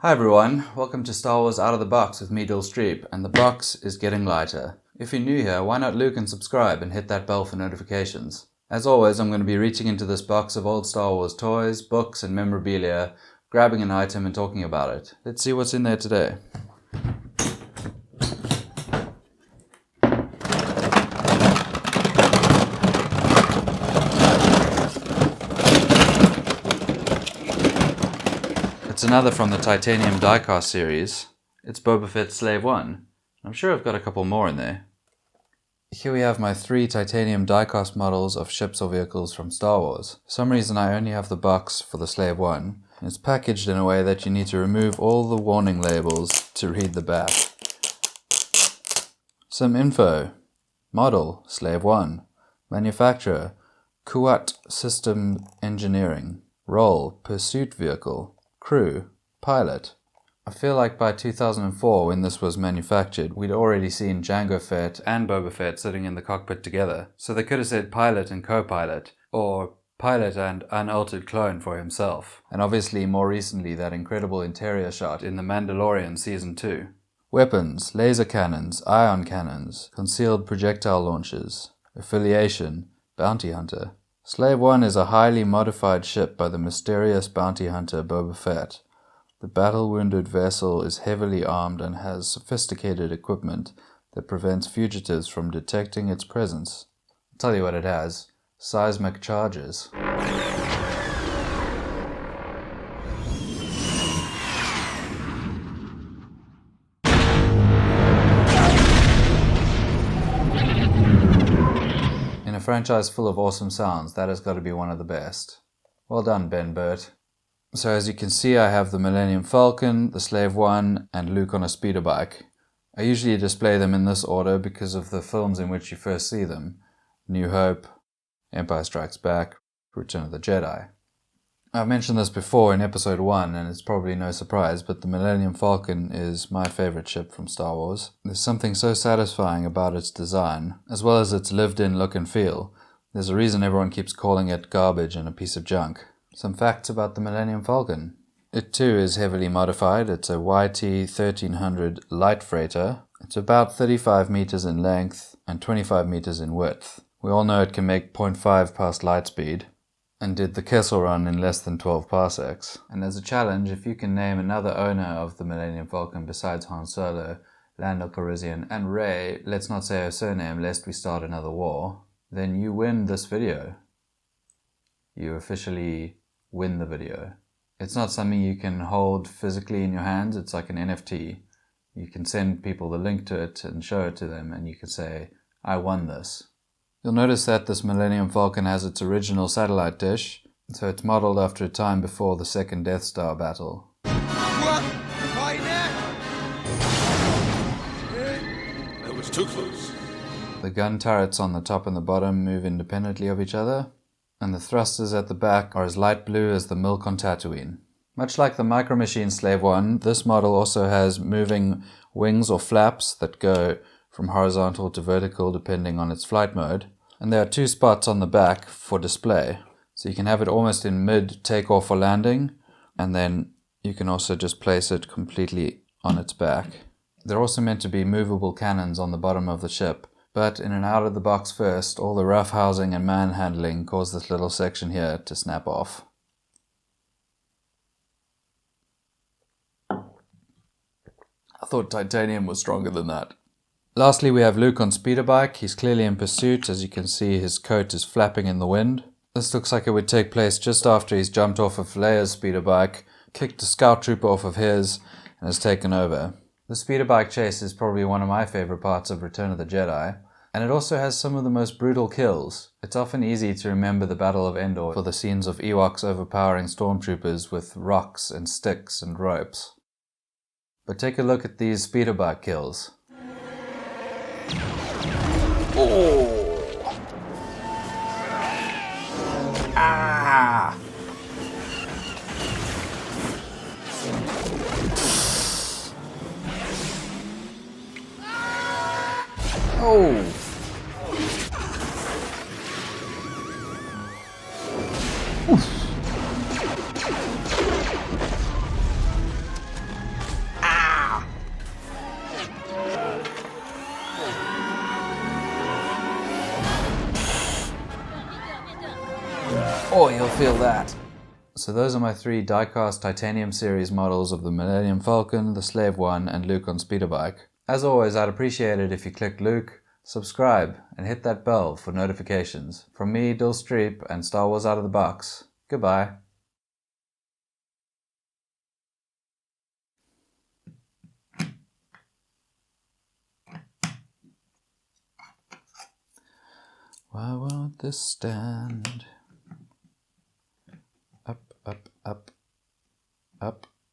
Hi everyone, welcome to Star Wars Out of the Box with me, Dill Streep, and the box is getting lighter. If you're new here, why not Luke and subscribe and hit that bell for notifications. As always, I'm going to be reaching into this box of old Star Wars toys, books and memorabilia, grabbing an item and talking about it. Let's see what's in there today. It's another from the titanium diecast series. It's Boba Fett Slave 1. I'm sure I've got a couple more in there. Here we have my 3 titanium diecast models of ships or vehicles from Star Wars. For some reason I only have the box for the Slave 1. It's packaged in a way that you need to remove all the warning labels to read the back. Some info. Model, Slave 1. Manufacturer, Kuat System Engineering. Role, Pursuit Vehicle. Crew, pilot. I feel like by 2004, when this was manufactured, we'd already seen Jango Fett and Boba Fett sitting in the cockpit together. So they could have said pilot and co-pilot, or pilot and unaltered clone for himself. And obviously, more recently, that incredible interior shot in The Mandalorian Season 2. Weapons, laser cannons, ion cannons, concealed projectile launchers. Affiliation, bounty hunter. Slave 1 is a highly modified ship by the mysterious bounty hunter Boba Fett. The battle-wounded vessel is heavily armed and has sophisticated equipment that prevents fugitives from detecting its presence. I'll tell you what it has. Seismic charges. In a franchise full of awesome sounds, that has got to be one of the best. Well done, Ben Burt. So as you can see, I have the Millennium Falcon, the Slave 1, and Luke on a speeder bike. I usually display them in this order because of the films in which you first see them. New Hope, Empire Strikes Back, Return of the Jedi. I've mentioned this before in episode 1, and it's probably no surprise, but the Millennium Falcon is my favorite ship from Star Wars. There's something so satisfying about its design, as well as its lived-in look and feel. There's a reason everyone keeps calling it garbage and a piece of junk. Some facts about the Millennium Falcon. It too is heavily modified. It's a YT-1300 light freighter. It's about 35 meters in length and 25 meters in width. We all know it can make 0.5 past light speed, and did the Kessel Run in less than 12 parsecs. And as a challenge, if you can name another owner of the Millennium Falcon besides Han Solo, Lando Calrissian, and Rey, let's not say her surname lest we start another war, then you win this video. You officially win the video. It's not something you can hold physically in your hands, it's like an NFT. You can send people the link to it and show it to them, and you can say, I won this. You'll notice that this Millennium Falcon has its original satellite dish, so it's modeled after a time before the second Death Star battle. What? Right now? That was too close. The gun turrets on the top and the bottom move independently of each other, and the thrusters at the back are as light blue as the milk on Tatooine. Much like the Micro Machine Slave 1, this model also has moving wings or flaps that go from horizontal to vertical depending on its flight mode. And there are 2 spots on the back for display. So you can have it almost in mid takeoff or landing, and then you can also just place it completely on its back. They're also meant to be movable cannons on the bottom of the ship, but in an out-of-the-box first, all the rough housing and manhandling caused this little section here to snap off. I thought titanium was stronger than that. Lastly, we have Luke on speeder bike. He's clearly in pursuit. As you can see, his coat is flapping in the wind. This looks like it would take place just after he's jumped off of Leia's speeder bike, kicked a scout trooper off of his, and has taken over. The speeder bike chase is probably one of my favorite parts of Return of the Jedi, and it also has some of the most brutal kills. It's often easy to remember the Battle of Endor for the scenes of Ewoks overpowering stormtroopers with rocks and sticks and ropes. But take a look at these speeder bike kills. Oh! Ah! Oh! Oh, you'll feel that. So those are my 3 die-cast titanium series models of the Millennium Falcon, the Slave One, and Luke on speeder bike. As always, I'd appreciate it if you clicked Luke, subscribe, and hit that bell for notifications. From me, Dill Streep, and Star Wars Out of the Box. Goodbye. Why won't this stand?